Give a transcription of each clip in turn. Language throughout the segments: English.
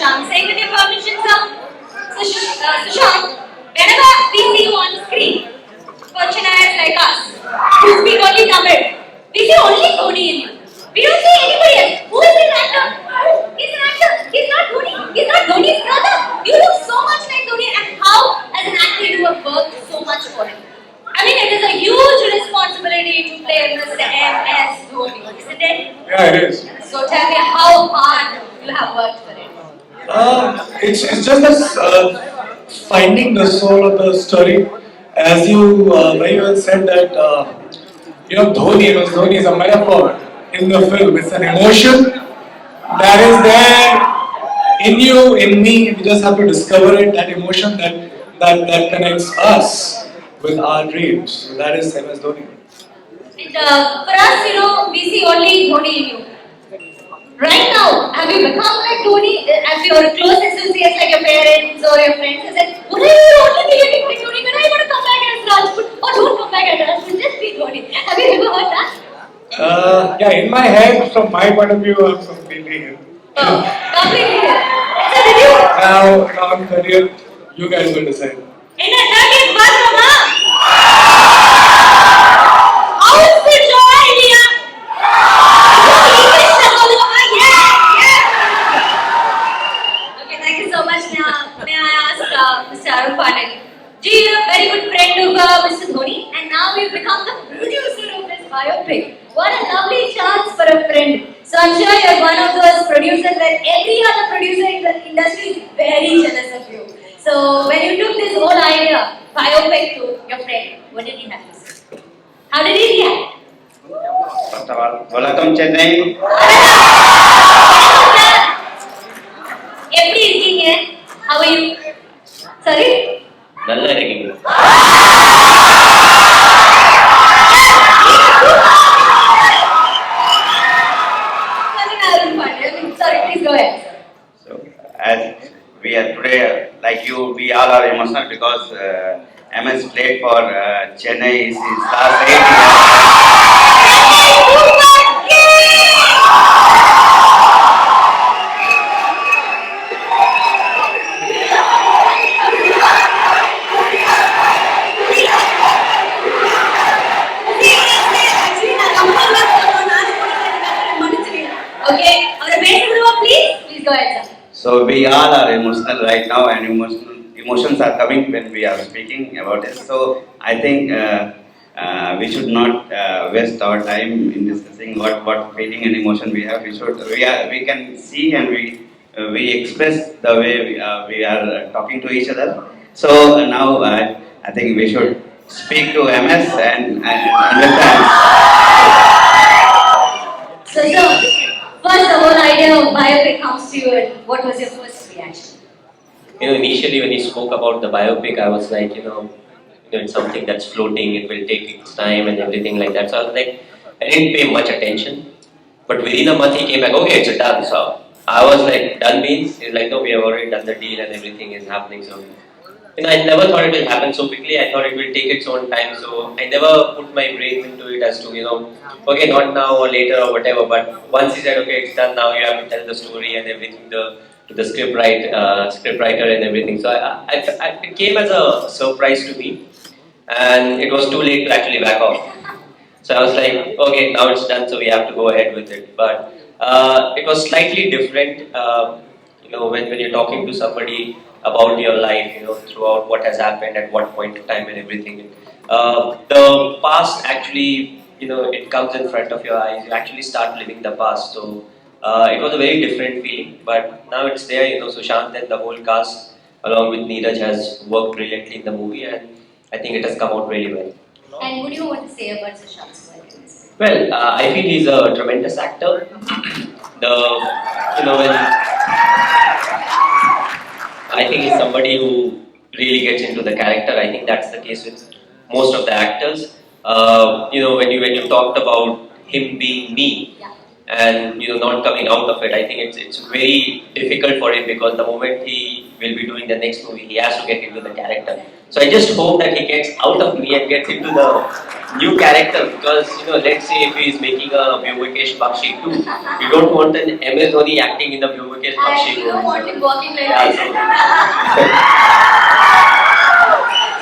Sushant Singh, with your permission, sir. Sushant, whenever we see you on screen, for Chennai's like us, who speak only Tamil, we see only Dhoni in you. We don't see anybody else. Who is this actor? He's an actor. He's not Dhoni. He's not Dhoni's brother. You look so much like Dhoni, and how, as an actor, you have worked so much for him. I mean, it is a huge responsibility to play Mr. MS Dhoni, isn't it? Yeah, it is. So tell me how hard you have worked for it. It's just this finding the soul of the story. As you very well said that Dhoni is a metaphor in the film. It's an emotion that is there in you, in me. We just have to discover it. That emotion that connects us with our dreams. So that is MS Dhoni. And for us, we see only Dhoni in you. Right now, have you become like Dhoni? As your close associates, like your parents or your friends, have said, "What are you only behaving like Dhoni? When are you going to come back as Rajput? Or don't come back as Rajput, just be Dhoni." Have you ever heard that? Yeah, in my head, from my point of view, I'm completely here. Oh, completely here. So did you? Now I'm career, you guys will decide. In a second, but Namma, how is the joy, India? Okay, thank you so much. Now, may I ask Mr. Arun Pandey? You are a very good friend of Mr. Dhoni, and now you've become the producer of his biopic. What a lovely chance for a friend. So I'm sure you're one of those producers that every other producer in the industry is very jealous of you. So when you took this whole idea, biopic to your friend, what did he have to say? How did he react? First of all, welcome Chennai. எப்படி இருக்கீங்க? How are you? Sorry? நல்லா இருக்கீங்க. Sorry, please go ahead. So, as we are today, like you, we all are emotional because MS played for Chennai his last 8 years. Okay, please go ahead, sir. So we all are emotional right now, and emotions are coming when we are speaking about this. So I think we should not waste our time in discussing what feeling and emotion we have. We can see and we express the way we are talking to each other. So now I think we should speak to MS and understand. So first the whole idea of biopic comes to you, and what was your first reaction? Initially when he spoke about the biopic, I was like, it's something that's floating, it will take its time and everything like that. So I was like, I didn't pay much attention. But within a month he came back, okay, it's done. So I was like, done means? He's like, no, we have already done the deal and everything is happening. So I never thought it will happen so quickly. I thought it will take its own time. So I never put my brain into it as to, okay, not now or later or whatever. But once he said, okay, it's done now, you have to tell the story and everything to the script writer and everything. So it came as a surprise to me. And it was too late to actually back off. So I was like, okay, now it's done, so we have to go ahead with it. But it was slightly different, when you're talking to somebody about your life, throughout what has happened at what point of time and everything. The past actually, it comes in front of your eyes. You actually start living the past. So it was a very different feeling. But now it's there. Sushant and the whole cast, along with Neeraj, has worked brilliantly in the movie, and I think it has come out really well. And what do you want to say about Sushant's work? Well, I feel he's a tremendous actor. I think he's somebody who really gets into the character. I think that's the case with most of the actors. When you talked about him being me, and not coming out of it, I think it's very difficult for him, because the moment he will be doing the next movie, he has to get into the character. So I just hope that he gets out of me and gets into the new character because let's say if he is making a Vyovikesh Bakshi too, you don't want an MS Dhoni acting in the Vyovikesh Bakshi And you movie. don't want him walking like Yeah, this. so-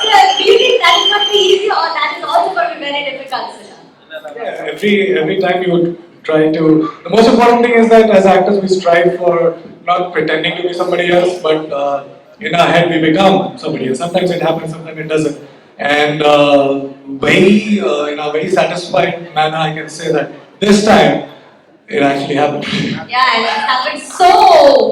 So, do you think that is going to be easy or that is also going to be very difficult, Sushant? Yeah, every time you would try to. The most important thing is that as actors we strive for not pretending to be somebody else, but in our head we become somebody else. Sometimes it happens, sometimes it doesn't. And in a very satisfied manner, I can say that this time it actually happened. Yeah, and it happened so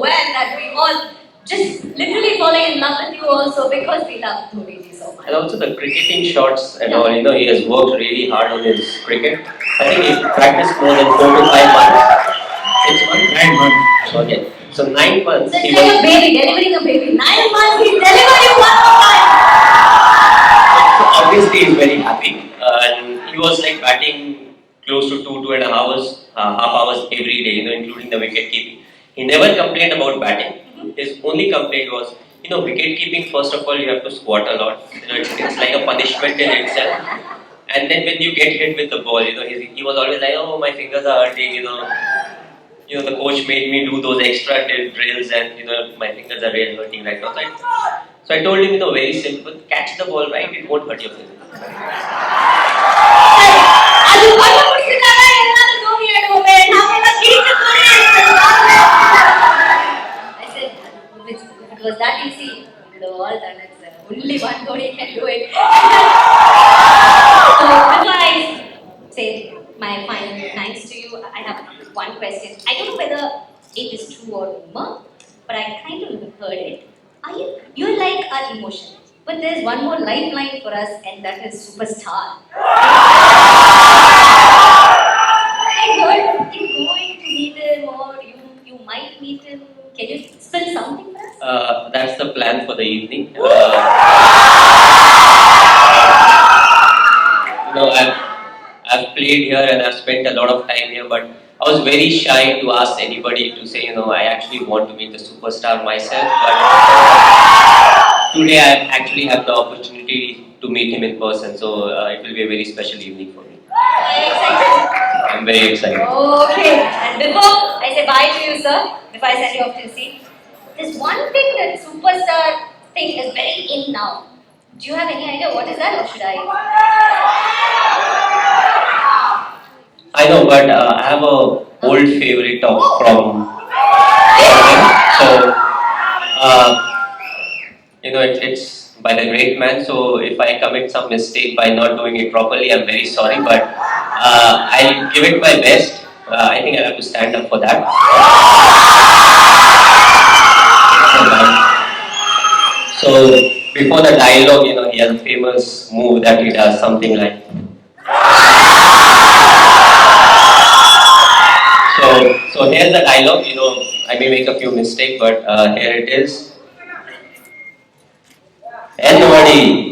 well that we all just literally falling in love with you also because we love Dhoni ji so much. And also the cricketing shots and all, he has worked really hard on his cricket. I think he practiced more than 4 to 5 months. 6 months? 9 months. Okay. So 9 months So he it's like a was. baby, delivering a baby. 9 months, he's delivering one more time. Obviously he's very happy. And he was like batting close to 2.5 hours, half hours every day, including the wicket keeping. He never complained about batting. His only complaint was, wicket keeping, first of all, you have to squat a lot. It's like a punishment in itself. And then when you get hit with the ball, he was always like, oh, my fingers are hurting, the coach made me do those extra drills and, my fingers are really hurting right now. So I told him, very simple, catch the ball right, it won't hurt your fingers. ಅದು ಕಣ್ಣು ಮುಚ್ಚಿದಾಗ ಎಲ್ಲಾನು ಧೋನಿ ಹೇಳುವವೆ ನಾವೆಲ್ಲ ಕಿರಿಚು ಧೋನಿ ಹೇಳ್ತಾರೆ. I said, if it was that easy, we could have all done it, sir. Only one Dhoni can do it. So before I say my final thanks to you, I have one question. I don't know whether it is true or rumor, but I kind of heard it. You're like our emotion, but there's one more lifeline for us, and that is superstar. I heard you're going to meet him, or you might meet him. Can you spill something for us? That's the plan for the evening. I've played here and I've spent a lot of time here, but I was very shy to ask anybody to say, I actually want to meet the superstar myself. But today I actually have the opportunity to meet him in person, so it will be a very special evening for me. Are you excited? I'm very excited. Okay. And before I say bye to you, sir, before I send you off to the seat, there's one thing that superstar thing is very in now. Do you have any idea what is that, or should I? I know, but I have a old favorite from him. So, it's by the great man. So if I commit some mistake by not doing it properly, I'm very sorry. But I'll give it my best. I think I'll have to stand up for that. So before the dialogue, he has a famous move that he does something like. So here's the dialogue. I may make a few mistakes, but here it is. Anybody